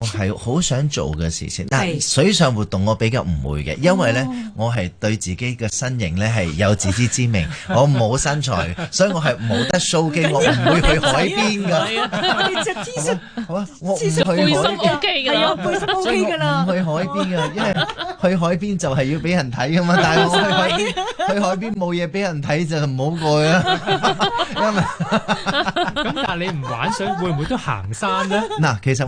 係好想做嘅事情。但係水上活動我比較唔會嘅，因為咧我係對自己嘅身形咧係有自知之明，我冇身材，所以我係冇得 show 肌，我唔會去海邊㗎。我哋着 T 恤，好啊，我唔去背心海 OK 㗎啦，背心 OK 㗎啦。唔去海邊㗎，因為去海邊就係要俾人睇㗎嘛。但係我去海邊冇嘢俾人睇就唔好過啦。因為咁但係你唔玩水，會唔會都行山咧？嗱，其實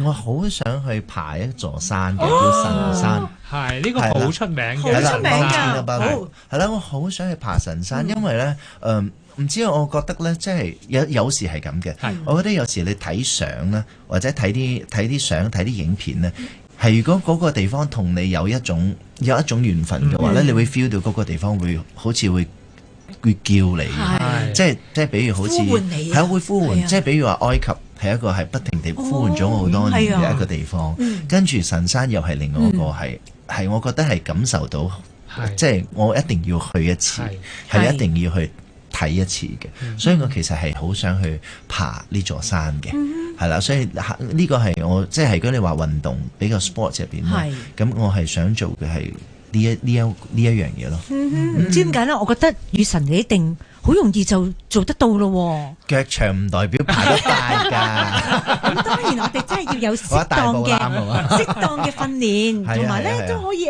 我好想去爬一座山嘅，叫神山。係呢個好出名嘅，好出名㗎。好係啦，我好想去爬神山，因為咧唔知我覺得咧，即係有時係咁嘅。我覺得有時你睇相咧，或者睇啲相、睇啲影片咧，係如果嗰個地方同你有一種緣分嘅話咧，你會 feel 到嗰個地方會好似會叫你，即係比如好似呼喚你，係會呼喚，即係比如話埃及係一個係不停地呼喚咗我好多年嘅一個地方，跟住神山又係另外一個係我覺得係感受到，即係我一定要去一次，係一定要去睇一次嘅，所以我其實係好想去爬呢座山嘅，係啦，所以呢個係我即係如果你話運動比較 sport 入邊咧，咁我係想做嘅係呢一樣嘢咯。唔知點解咧？我覺得與神你一定好容易就做得到咯。腳長唔代表爬得快㗎。咁當然我哋真係要有適當嘅訓練，同埋咧都可以。